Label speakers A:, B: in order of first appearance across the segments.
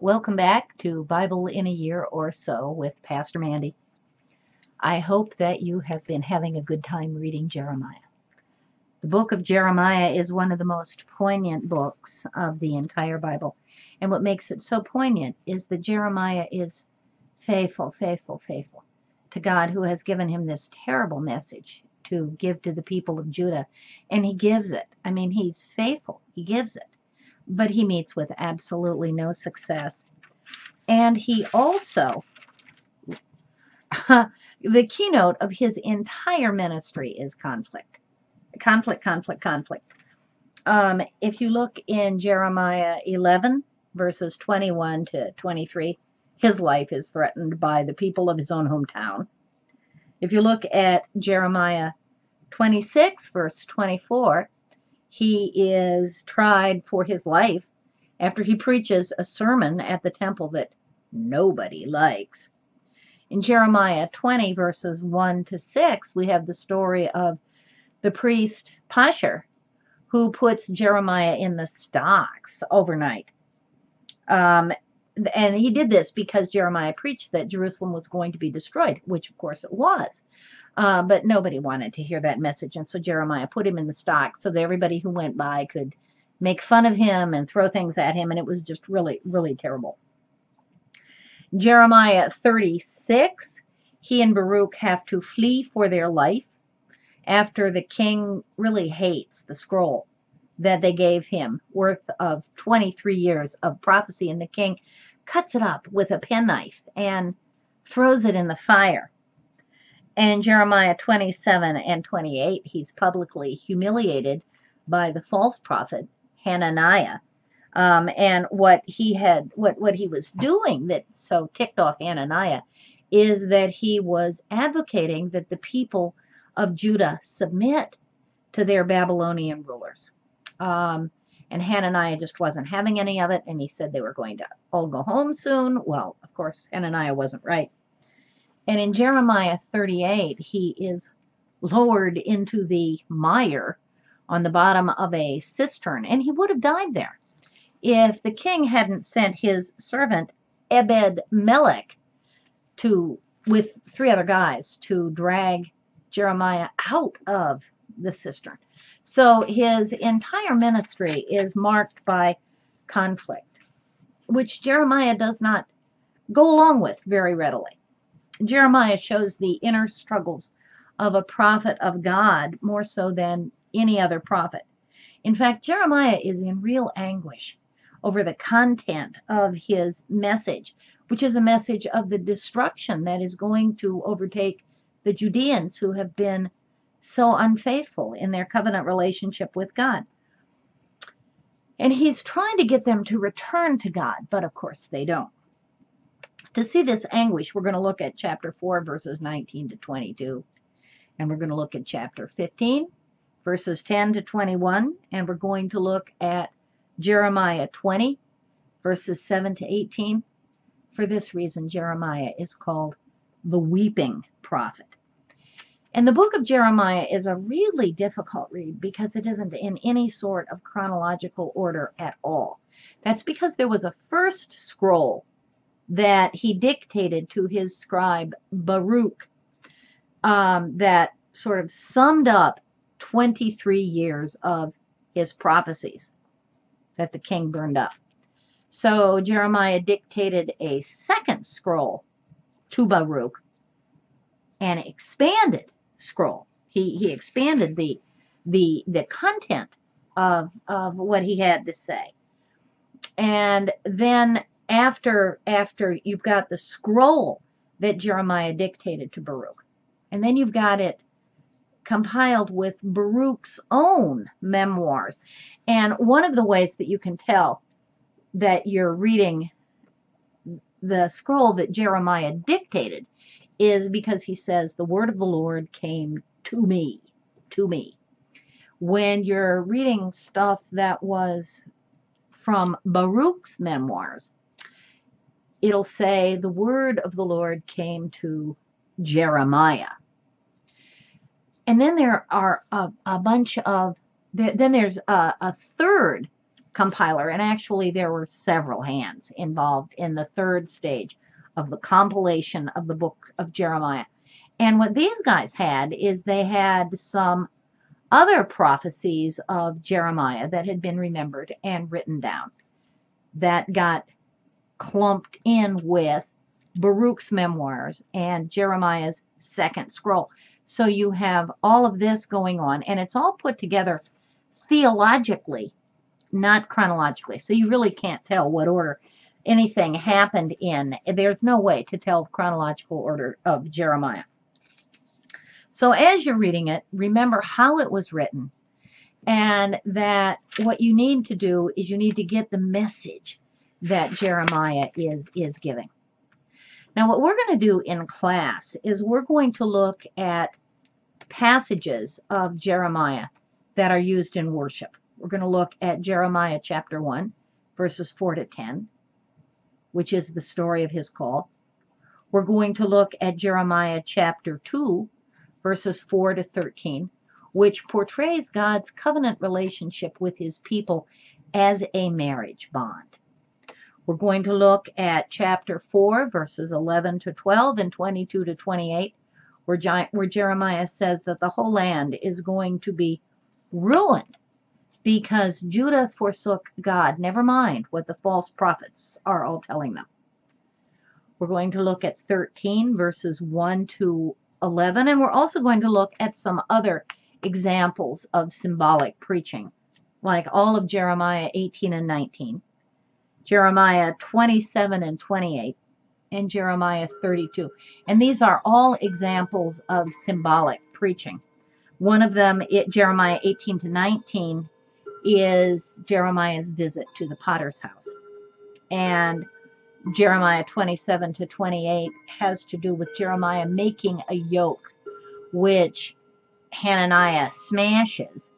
A: Welcome back to Bible in a Year or So with Pastor Mandy. I hope that you have been having a good time reading Jeremiah. The book of Jeremiah is one of the most poignant books of the entire Bible. And what makes it so poignant is that Jeremiah is faithful to God, who has given him this terrible message to give to the people of Judah. And he gives it. I mean, he's faithful. He gives it. But he meets with absolutely no success. And he also, the keynote of his entire ministry is conflict. Conflict. If you look in Jeremiah 11, verses 21 to 23, his life is threatened by the people of his own hometown. If you look at Jeremiah 26, verse 24, he is tried for his life after he preaches a sermon at the temple that nobody likes. In Jeremiah 20, verses 1 to 6, we have the story of the priest Pashur, who puts Jeremiah in the stocks overnight. And he did this because Jeremiah preached that Jerusalem was going to be destroyed, which of course it was. But nobody wanted to hear that message, and so Jeremiah put him in the stocks so that everybody who went by could make fun of him and throw things at him, and it was just really, really terrible. Jeremiah 36, he and Baruch have to flee for their life after the king really hates the scroll that they gave him, worth of 23 years of prophecy, and the king cuts it up with a penknife and throws it in the fire. And in Jeremiah 27 and 28, he's publicly humiliated by the false prophet Hananiah. And what he was doing that so ticked off Hananiah is that he was advocating that the people of Judah submit to their Babylonian rulers. And Hananiah just wasn't having any of it, and he said they were going to all go home soon. Well, of course, Hananiah wasn't right. And in Jeremiah 38, he is lowered into the mire on the bottom of a cistern, and he would have died there if the king hadn't sent his servant Ebed-Melech with 3 other guys to drag Jeremiah out of the cistern. So his entire ministry is marked by conflict, which Jeremiah does not go along with very readily. Jeremiah shows the inner struggles of a prophet of God more so than any other prophet. In fact, Jeremiah is in real anguish over the content of his message, which is a message of the destruction that is going to overtake the Judeans who have been so unfaithful in their covenant relationship with God. And he's trying to get them to return to God, but of course they don't. To see this anguish, we're going to look at chapter 4, verses 19 to 22. And we're going to look at chapter 15, verses 10 to 21. And we're going to look at Jeremiah 20, verses 7 to 18. For this reason, Jeremiah is called the weeping prophet. And the book of Jeremiah is a really difficult read because it isn't in any sort of chronological order at all. That's because there was a first scroll that he dictated to his scribe Baruch that sort of summed up 23 years of his prophecies that the king burned up. So Jeremiah dictated a second scroll to Baruch, an expanded scroll. He expanded the content of what he had to say. And then after you've got the scroll that Jeremiah dictated to Baruch, and then you've got it compiled with Baruch's own memoirs. And one of the ways that you can tell that you're reading the scroll that Jeremiah dictated is because he says, the word of the Lord came to me. When you're reading stuff that was from Baruch's memoirs, it'll say the word of the Lord came to Jeremiah. And then there are a bunch of, then there's a third compiler. And actually, there were several hands involved in the third stage of the compilation of the book of Jeremiah. And what these guys had is they had some other prophecies of Jeremiah that had been remembered and written down that got clumped in with Baruch's memoirs and Jeremiah's second scroll. So you have all of this going on, and it's all put together theologically, not chronologically. So you really can't tell what order anything happened in. There's no way to tell chronological order of Jeremiah. So as you're reading it, remember how it was written, and that what you need to do is you need to get the message that Jeremiah is giving. Now, what we're going to do in class is we're going to look at passages of Jeremiah that are used in worship. We're going to look at Jeremiah chapter 1, verses 4 to 10, which is the story of his call. We're going to look at Jeremiah chapter 2, verses 4 to 13, which portrays God's covenant relationship with his people as a marriage bond. We're going to look at chapter 4, verses 11 to 12 and 22 to 28, where Jeremiah says that the whole land is going to be ruined because Judah forsook God, never mind what the false prophets are all telling them. We're going to look at 13, verses 1 to 11, and we're also going to look at some other examples of symbolic preaching, like all of Jeremiah 18 and 19. Jeremiah 27 and 28, and Jeremiah 32. And these are all examples of symbolic preaching. One of them, Jeremiah 18 to 19, is Jeremiah's visit to the potter's house. And Jeremiah 27 to 28 has to do with Jeremiah making a yoke, which Hananiah smashes.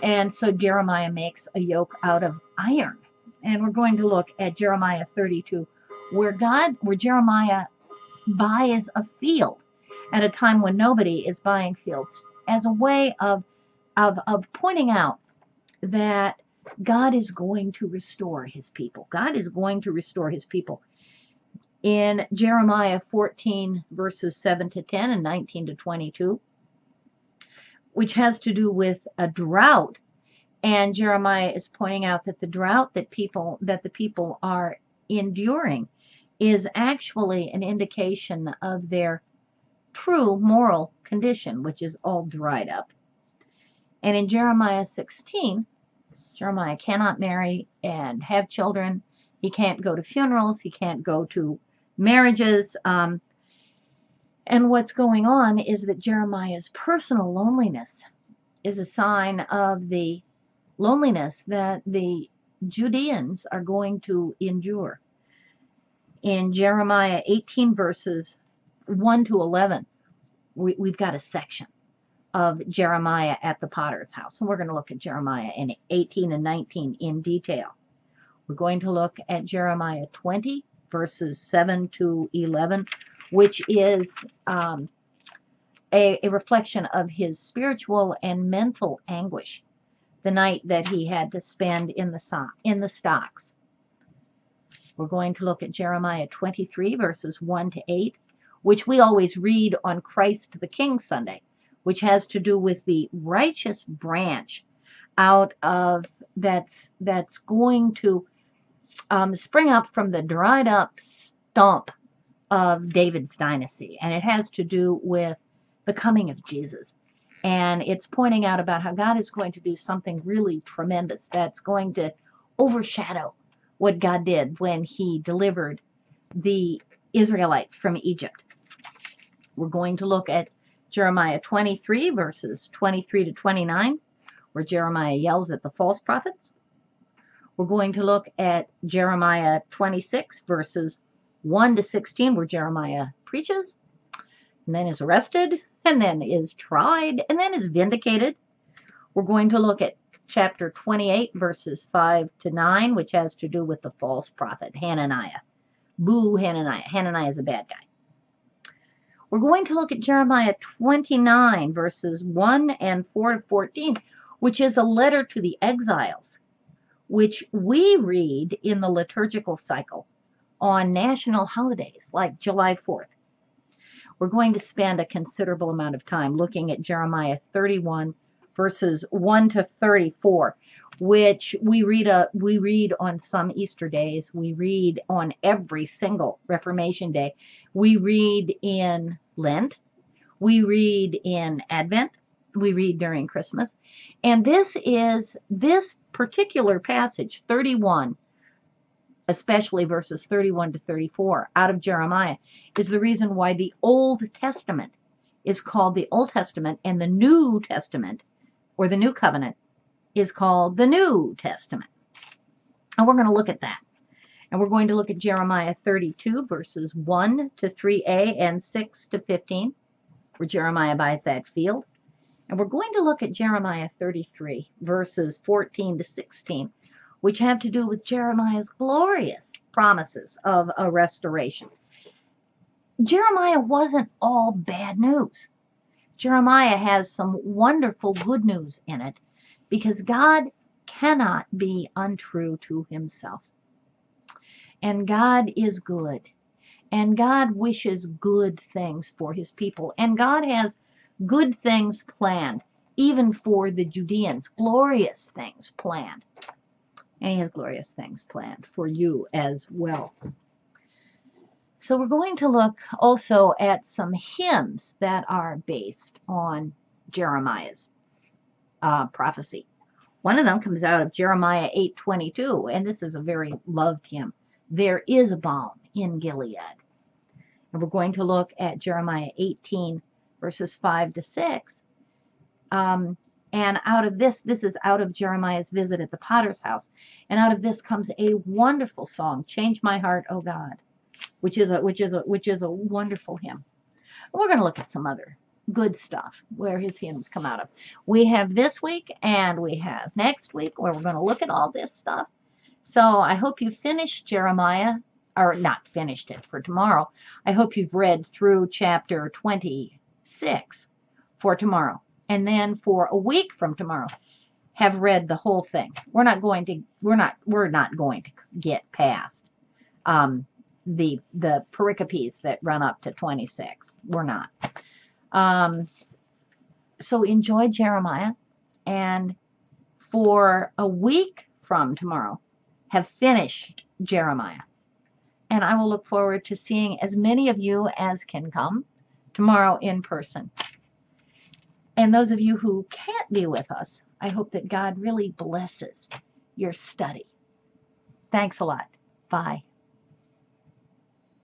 A: And so Jeremiah makes a yoke out of iron. And we're going to look at Jeremiah 32, where Jeremiah buys a field at a time when nobody is buying fields, as a way of pointing out that God is going to restore his people. God is going to restore his people. In Jeremiah 14, verses 7 to 10 and 19 to 22, which has to do with a drought. And Jeremiah is pointing out that the drought that the people are enduring is actually an indication of their true moral condition, which is all dried up. And in Jeremiah 16, Jeremiah cannot marry and have children. He can't go to funerals. He can't go to marriages. And what's going on is that Jeremiah's personal loneliness is a sign of the loneliness that the Judeans are going to endure. In Jeremiah 18, verses 1 to 11, we've got a section of Jeremiah at the potter's house. And we're going to look at Jeremiah in 18 and 19 in detail. We're going to look at Jeremiah 20, verses 7 to 11, which is a reflection of his spiritual and mental anguish the night that he had to spend in the stocks. We're going to look at Jeremiah 23, verses 1 to 8, which we always read on Christ the King Sunday, which has to do with the righteous branch out of that's going to spring up from the dried up stump of David's dynasty. And it has to do with the coming of Jesus. And it's pointing out about how God is going to do something really tremendous that's going to overshadow what God did when he delivered the Israelites from Egypt. We're going to look at Jeremiah 23, verses 23 to 29, where Jeremiah yells at the false prophets. We're going to look at Jeremiah 26, verses 1 to 16, where Jeremiah preaches, and then is arrested, and then is tried, and then is vindicated. We're going to look at chapter 28, verses 5 to 9, which has to do with the false prophet, Hananiah. Boo, Hananiah. Hananiah is a bad guy. We're going to look at Jeremiah 29, verses 1 and 4 to 14, which is a letter to the exiles, which we read in the liturgical cycle on national holidays like July 4th. We're going to spend a considerable amount of time looking at Jeremiah 31 verses 1 to 34, which we read on some Easter days. We read on every single Reformation day. We read in Lent. We read in Advent. We read during Christmas. And this particular passage, 31, especially verses 31 to 34 out of Jeremiah, is the reason why the Old Testament is called the Old Testament, and the New Testament, or the New Covenant, is called the New Testament. And we're going to look at that. And we're going to look at Jeremiah 32, verses 1 to 3a and 6 to 15, where Jeremiah buys that field. And we're going to look at Jeremiah 33, verses 14 to 16, which have to do with Jeremiah's glorious promises of a restoration. Jeremiah wasn't all bad news. Jeremiah has some wonderful good news in it, because God cannot be untrue to himself. And God is good. And God wishes good things for his people. And God has good things planned, even for the Judeans, glorious things planned. And he has glorious things planned for you as well. So we're going to look also at some hymns that are based on Jeremiah's prophecy. One of them comes out of Jeremiah 8:22, and this is a very loved hymn. There is a balm in Gilead. And we're going to look at Jeremiah 18, verses 5 to 6. And out of this is out of Jeremiah's visit at the potter's house. And out of this comes a wonderful song, Change My Heart, O God, which is a wonderful hymn. We're going to look at some other good stuff where his hymns come out of. We have this week and we have next week where we're going to look at all this stuff. So I hope you finished Jeremiah, or not finished it for tomorrow. I hope you've read through chapter 26 for tomorrow. And then for a week from tomorrow, have read the whole thing. We're not going to get past the pericopes that run up to 26. We're not. So enjoy Jeremiah, and for a week from tomorrow, have finished Jeremiah. And I will look forward to seeing as many of you as can come tomorrow in person. And those of you who can't be with us, I hope that God really blesses your study. Thanks a lot. Bye.